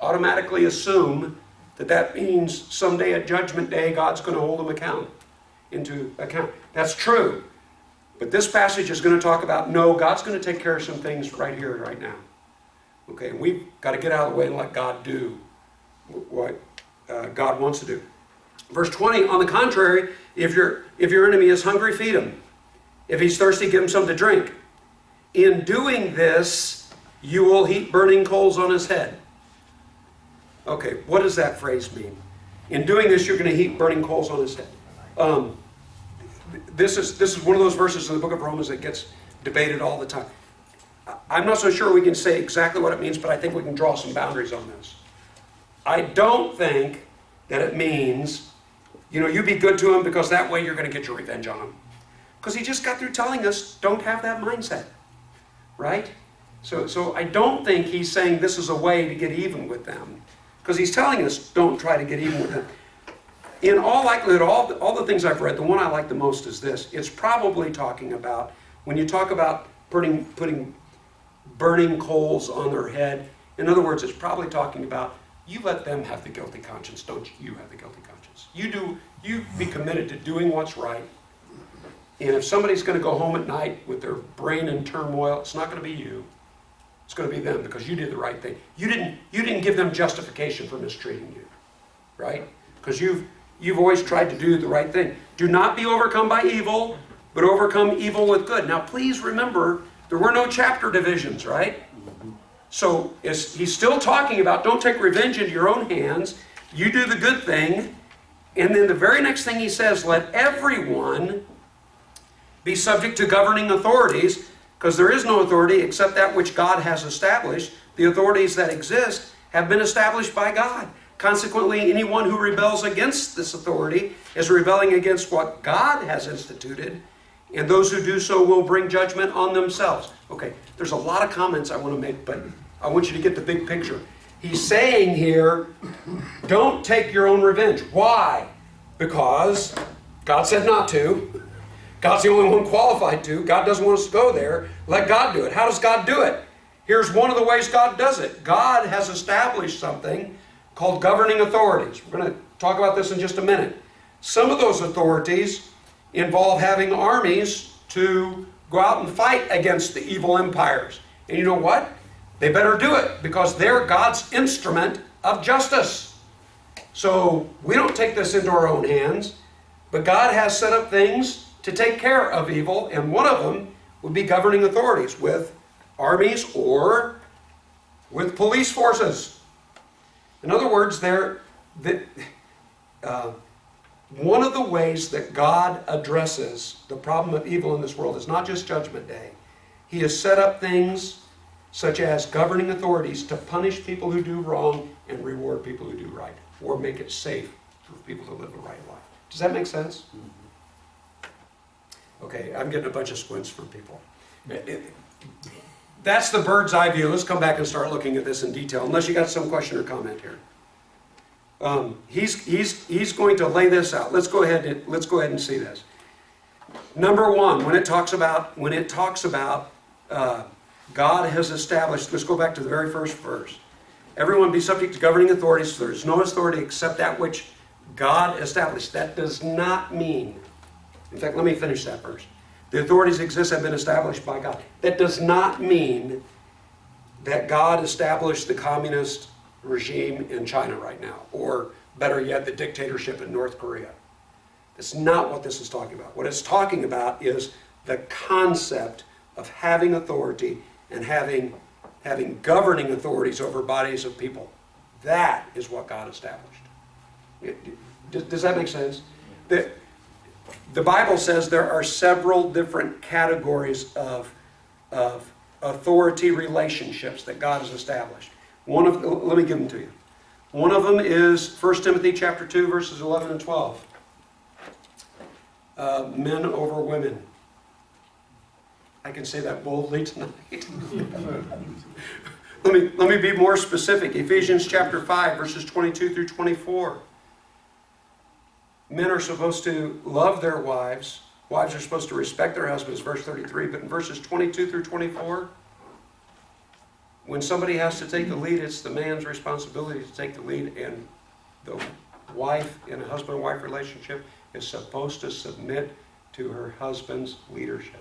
automatically assume that means someday at Judgment Day, God's going to hold them into account. That's true. But this passage is going to talk about, no, God's going to take care of some things right here, right now. Okay, and we've got to get out of the way and let God do what God wants to do. Verse 20, on the contrary, if your enemy is hungry, feed him. If he's thirsty, give him something to drink. In doing this, you will heap burning coals on his head. Okay, what does that phrase mean? In doing this, you're going to heap burning coals on his head. This is one of those verses in the book of Romans that gets debated all the time. I'm not so sure we can say exactly what it means, but I think we can draw some boundaries on this. I don't think that it means, you be good to him because that way you're going to get your revenge on him. Because he just got through telling us, don't have that mindset, right? So I don't think he's saying this is a way to get even with them. Because he's telling us, don't try to get even with them. In all likelihood, all the things I've read, the one I like the most is this. It's probably talking about, when you talk about putting burning coals on their head, in other words, it's probably talking about, you let them have the guilty conscience, don't you have the guilty conscience. You be committed to doing what's right. And if somebody's going to go home at night with their brain in turmoil, it's not going to be you. It's going to be them because you did the right thing. You didn't give them justification for mistreating you, right? Because you've always tried to do the right thing. Do not be overcome by evil, but overcome evil with good. Now, please remember, there were no chapter divisions, right? So he's still talking about don't take revenge into your own hands. You do the good thing. And then the very next thing he says, let everyone be subject to governing authorities, because there is no authority except that which God has established. The authorities that exist have been established by God. Consequently, anyone who rebels against this authority is rebelling against what God has instituted, and those who do so will bring judgment on themselves. Okay, there's a lot of comments I want to make, but I want you to get the big picture. He's saying here, don't take your own revenge. Why? Because God said not to. God's the only one qualified to. God doesn't want us to go there. Let God do it. How does God do it? Here's one of the ways God does it. God has established something called governing authorities. We're going to talk about this in just a minute. Some of those authorities involve having armies to go out and fight against the evil empires. And you know what? They better do it because they're God's instrument of justice. So we don't take this into our own hands, but God has set up things to take care of evil, and one of them would be governing authorities with armies or with police forces. In other words, one of the ways that God addresses the problem of evil in this world is not just Judgment Day. He has set up things such as governing authorities to punish people who do wrong and reward people who do right, or make it safe for people to live a right life. Does that make sense? Okay, I'm getting a bunch of squints from people. That's the bird's eye view. Let's come back and start looking at this in detail, unless you got some question or comment here. He's going to lay this out. Let's go ahead and see this. Number one, when it talks about God has established, let's go back to the very first verse. Everyone be subject to governing authorities. There is no authority except that which God established. That does not mean, in fact, let me finish that verse. The authorities exist have been established by God. That does not mean that God established the communist regime in China right now, or better yet, the dictatorship in North Korea. That's not what this is talking about. What it's talking about is the concept of having authority and having governing authorities over bodies of people. That is what God established. Does that make sense? The Bible says there are several different categories of authority relationships that God has established. Let me give them to you. One of them is 1 Timothy chapter 2, verses 11 and 12. Men over women. I can say that boldly tonight. Let me be more specific. Ephesians chapter 5, verses 22 through 24. Men are supposed to love their wives. Wives are supposed to respect their husbands, verse 33. But in verses 22 through 24, when somebody has to take the lead, it's the man's responsibility to take the lead, and the wife in a husband-wife relationship is supposed to submit to her husband's leadership.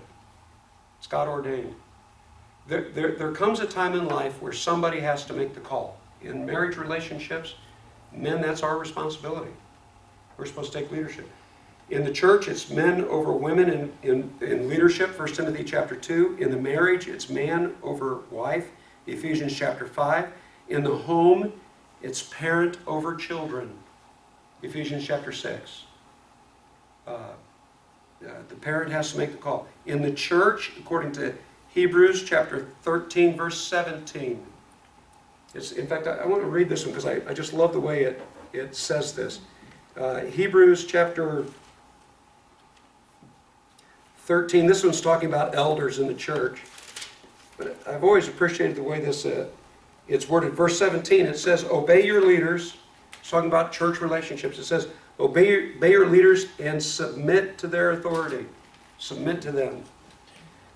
It's God ordained. There comes a time in life where somebody has to make the call. In marriage relationships, men, that's our responsibility. We're supposed to take leadership. In the church, it's men over women in leadership, 1 Timothy chapter 2. In the marriage, it's man over wife, Ephesians chapter 5. In the home, it's parent over children, Ephesians chapter 6. The parent has to make the call. In the church, according to Hebrews chapter 13, verse 17. In fact, I want to read this one because I just love the way it says this. Hebrews chapter 13, this one's talking about elders in the church. But I've always appreciated the way it's worded. Verse 17, it says, obey your leaders. It's talking about church relationships. It says, obey your leaders and submit to their authority. Submit to them.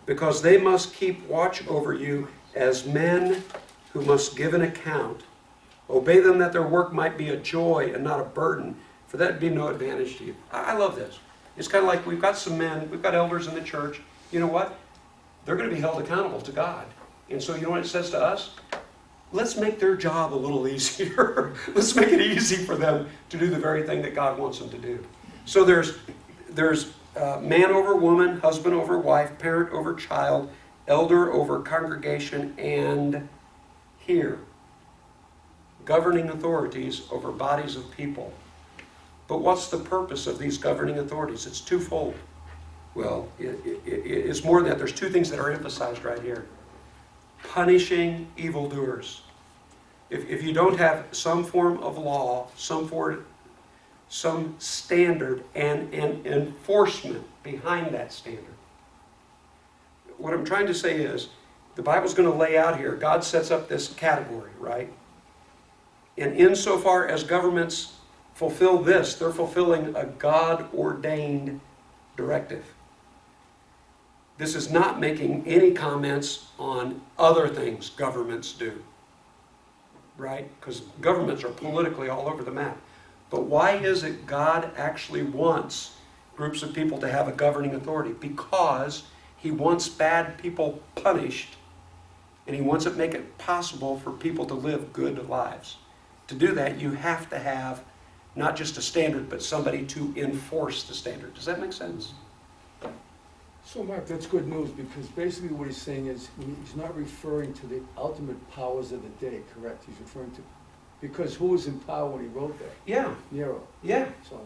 Because they must keep watch over you as men who must give an account. Obey them that their work might be a joy and not a burden, for that would be no advantage to you. I love this. It's kind of like we've got some men, we've got elders in the church. You know what? They're going to be held accountable to God. And so you know what it says to us? Let's make their job a little easier. Let's make it easy for them to do the very thing that God wants them to do. So there's man over woman, husband over wife, parent over child, elder over congregation, and here, governing authorities over bodies of people. But what's the purpose of these governing authorities? It's twofold. Well, it's more than that. There's two things that are emphasized right here. Punishing evildoers. If you don't have some form of law, some standard and enforcement behind that standard. What I'm trying to say is, the Bible's going to lay out here, God sets up this category, right? And insofar as governments fulfill this, they're fulfilling a God-ordained directive. This is not making any comments on other things governments do, right? Because governments are politically all over the map. But why is it God actually wants groups of people to have a governing authority? Because He wants bad people punished, and He wants to make it possible for people to live good lives. To do that, you have to have not just a standard, but somebody to enforce the standard. Does that make sense? So Mark, that's good news, because basically what he's saying is, he's not referring to the ultimate powers of the day, correct? He's referring to, because who was in power when he wrote that? Yeah, Nero. yeah. So,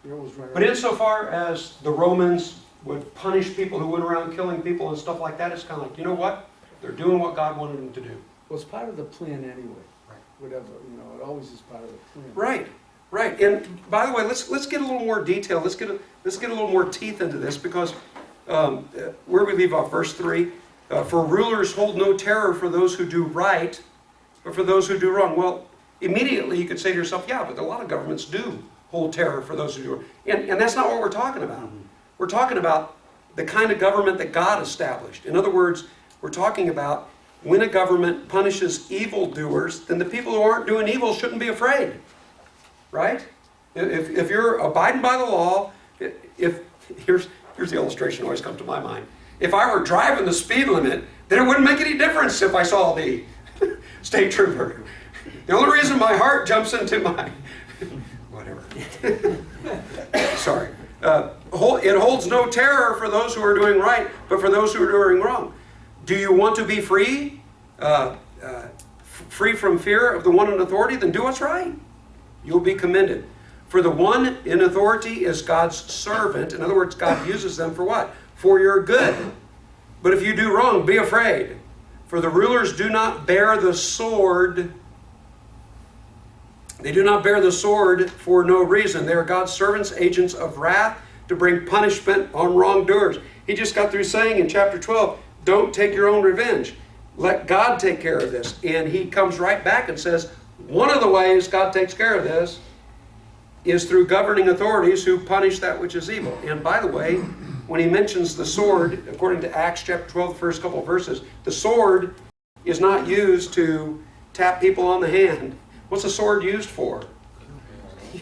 Nero was running. But insofar as the Romans would punish people who went around killing people and stuff like that, it's kind of like, you know what? They're doing what God wanted them to do. Well, it's part of the plan anyway. Right. Whatever, it always is part of the plan. Right, right. And by the way, let's get a little more detail. Let's get a little more teeth into this, because where we leave off, verse 3, for rulers hold no terror for those who do right, but for those who do wrong. Well, immediately you could say to yourself, yeah, but a lot of governments do hold terror for those who do wrong. And that's not what we're talking about. We're talking about the kind of government that God established. In other words, we're talking about when a government punishes evildoers, then the people who aren't doing evil shouldn't be afraid. Right? If you're abiding by the law, here's the illustration that always comes to my mind. If I were driving the speed limit, then it wouldn't make any difference if I saw the state trooper. The only reason my heart jumps into my... whatever. Sorry. It holds no terror for those who are doing right, but for those who are doing wrong. Do you want to be free? Free from fear of the one in authority? Then do what's right. You'll be commended. For the one in authority is God's servant. In other words, God uses them for what? For your good. But if you do wrong, be afraid. For the rulers do not bear the sword. They do not bear the sword for no reason. They are God's servants, agents of wrath, to bring punishment on wrongdoers. He just got through saying in chapter 12, don't take your own revenge. Let God take care of this. And he comes right back and says, one of the ways God takes care of this is through governing authorities who punish that which is evil. And by the way, when he mentions the sword, according to Acts chapter 12, the first couple of verses, the sword is not used to tap people on the hand. What's a sword used for?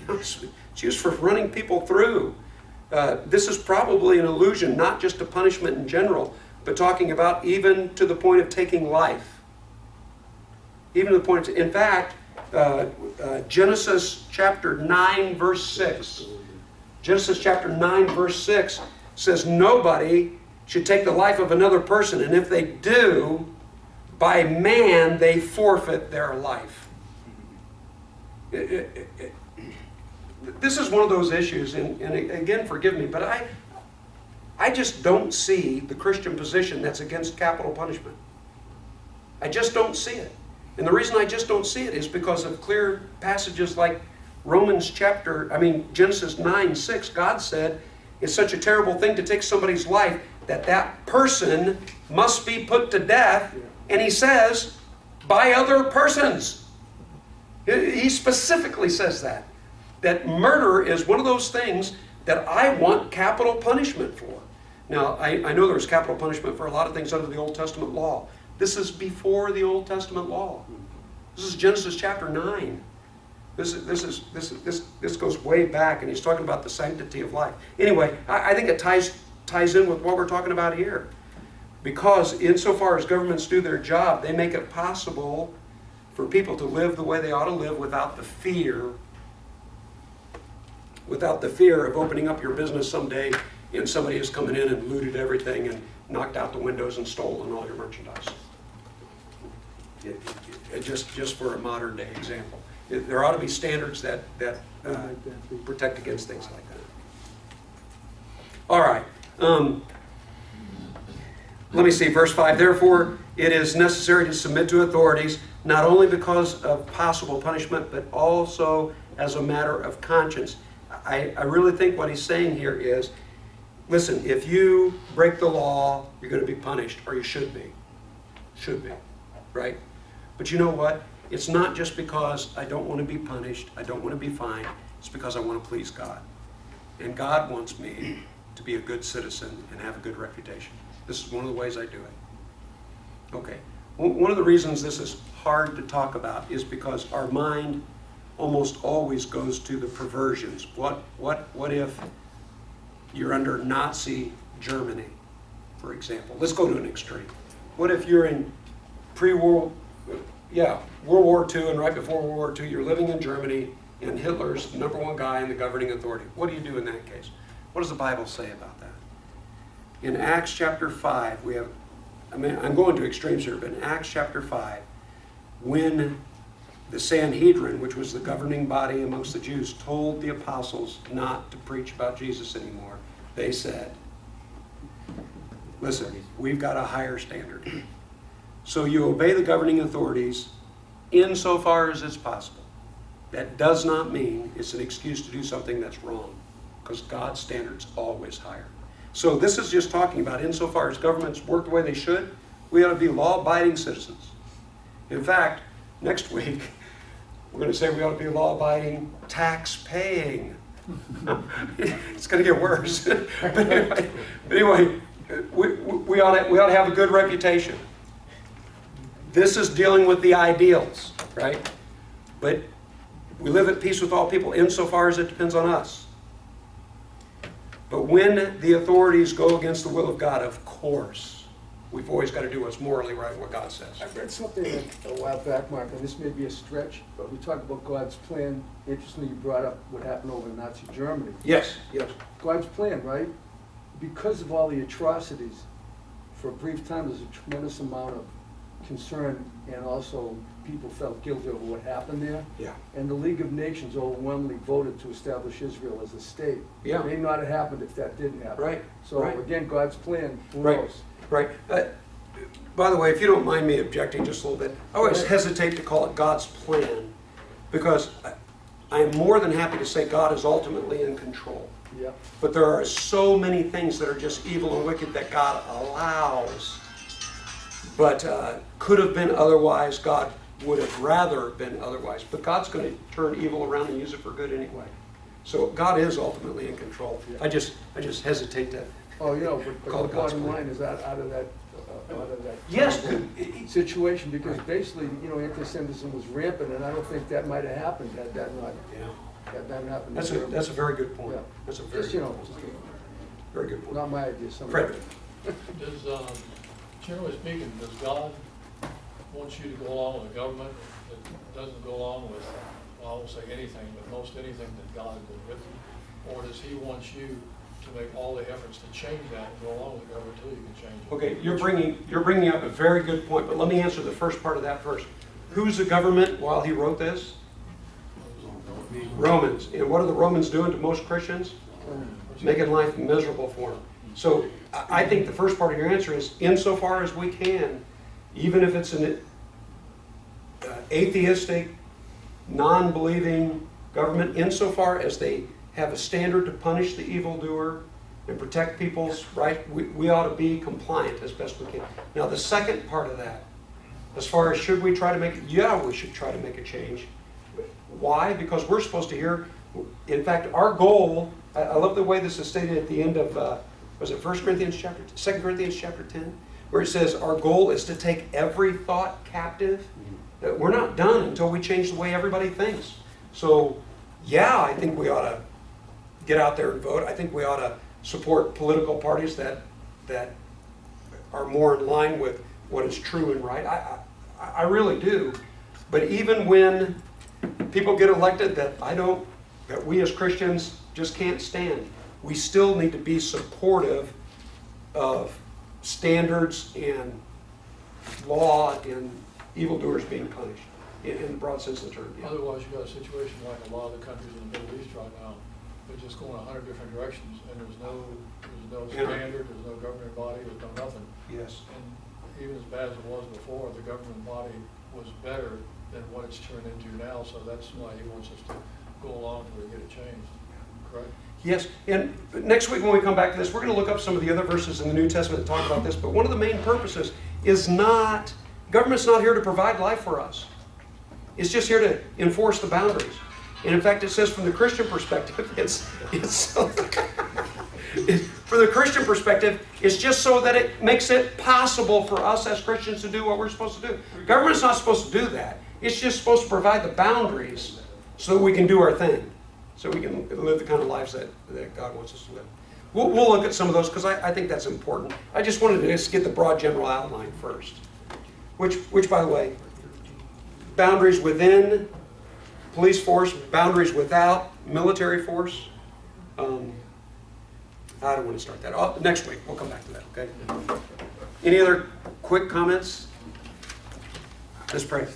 It's used for running people through. This is probably an allusion not just to punishment in general, but talking about even to the point of taking life. Even to the point of, in fact, Genesis chapter 9 verse 6. Genesis chapter 9 verse 6 says nobody should take the life of another person, and if they do, by man they forfeit their life. This is one of those issues, and again, forgive me, but I just don't see the Christian position that's against capital punishment. I just don't see it. And the reason I just don't see it is because of clear passages like Genesis 9:6. God said it's such a terrible thing to take somebody's life that person must be put to death. And he says, by other persons. He specifically says that murder is one of those things that I want capital punishment for. Now, I know there's capital punishment for a lot of things under the Old Testament law. This is before the Old Testament law. This is Genesis chapter 9. This goes way back, and he's talking about the sanctity of life. Anyway, I think it ties in with what we're talking about here. Because insofar as governments do their job, they make it possible for people to live the way they ought to live without the fear of opening up your business someday and somebody is coming in and looted everything and knocked out the windows and stolen all your merchandise. Just for a modern day example. There ought to be standards that protect against things like that. All right. Let me see, verse 5. Therefore, it is necessary to submit to authorities, not only because of possible punishment, but also as a matter of conscience. I really think what he's saying here is, listen, if you break the law, you're going to be punished, or you should be. Should be, right? But you know what? It's not just because I don't want to be punished, I don't want to be fined. It's because I want to please God. And God wants me to be a good citizen and have a good reputation. This is one of the ways I do it. Okay. One of the reasons this is hard to talk about is because our mind almost always goes to the perversions. What if you're under Nazi Germany, for example? Let's go to an extreme. What if you're in World War II, and right before World War II, you're living in Germany, and Hitler's the #1 guy in the governing authority? What do you do in that case? What does the Bible say about that? In Acts chapter 5, we have, I'm going to extremes here, but in Acts chapter 5, when the Sanhedrin, which was the governing body amongst the Jews, told the apostles not to preach about Jesus anymore, they said, listen, we've got a higher standard. So you obey the governing authorities insofar as it's possible. That does not mean it's an excuse to do something that's wrong, because God's standard's always higher. So this is just talking about insofar as governments work the way they should, we ought to be law-abiding citizens. In fact, next week, we're going to say we ought to be law-abiding, tax-paying. It's going to get worse. but anyway, we ought to have a good reputation. This is dealing with the ideals, right? But we live at peace with all people insofar as it depends on us. But when the authorities go against the will of God, of course, we've always got to do what's morally right, what God says. I read something a while back, Mark, and this may be a stretch, but we talk about God's plan. Interestingly, you brought up what happened over in Nazi Germany. Yes, yes. God's plan, right? Because of all the atrocities, for a brief time, there's a tremendous amount of concern, and also people felt guilty over what happened there. Yeah. And the League of Nations overwhelmingly voted to establish Israel as a state. Yeah. It may not have happened if that didn't happen. Right. So right. again, God's plan, who Right. knows? Right. By the way, if you don't mind me objecting just a little bit, I always hesitate to call it God's plan, because I am more than happy to say God is ultimately in control. Yeah. But there are so many things that are just evil and wicked that God allows, but could have been otherwise. God would have rather been otherwise. But God's going to turn evil around and use it for good anyway. So God is ultimately in control. Yeah. I just hesitate to. Oh, yeah, but Call the it God's bottom plan. line is out of that Yes. situation, because basically, anti-Semitism was rampant, and I don't think that might have happened had that not happened. That's a very good point. Yeah. That's a very Just, good point. Very good point. not my idea, Fred. Generally speaking, does God want you to go along with a government that doesn't go along with, well, I won't say anything, but most anything that God is with you? Or does he want you to make all the efforts to change that and go along with the government until you can change it? Okay, you're bringing up a very good point, but let me answer the first part of that first. Who's the government while he wrote this? Romans. And what are the Romans doing to most Christians? Making life miserable for them. So I think the first part of your answer is, insofar as we can, even if it's an atheistic, non-believing government, insofar as they have a standard to punish the evildoer and protect people's rights, we ought to be compliant as best we can. Now the second part of that, as far as should we try to make it, yeah, we should try to make a change. Why? Because we're supposed to hear, in fact, our goal, I love the way this is stated at the end of, was it 2 Corinthians chapter 10? Where it says our goal is to take every thought captive. We're not done until we change the way everybody thinks. So, yeah, I think we ought to get out there and vote. I think we ought to support political parties that are more in line with what is true and right. I really do. But even when people get elected that we as Christians just can't stand, we still need to be supportive of standards and law and evildoers being punished in the broad sense of the term. Yeah. Otherwise, you got a situation like a lot of the countries in the Middle East right now, they're just going 100 different directions, and there's no standard, there's no governing body, there's no nothing. Yes. And even as bad as it was before, the governing body was better than what it's turned into now, so that's why he wants us to go along till we get it changed, correct? Yes, and next week when we come back to this, we're going to look up some of the other verses in the New Testament that talk about this, but one of the main purposes is not, government's not here to provide life for us. It's just here to enforce the boundaries. And in fact, it says from the Christian perspective, from the Christian perspective, it's just so that it makes it possible for us as Christians to do what we're supposed to do. Government's not supposed to do that. It's just supposed to provide the boundaries so that we can do our thing. So we can live the kind of lives that God wants us to live. We'll look at some of those because I think that's important. I just wanted to just get the broad general outline first. Which by the way, boundaries within police force, boundaries without military force. I don't want to start that. Next week, we'll come back to that, okay? Any other quick comments? Let's pray.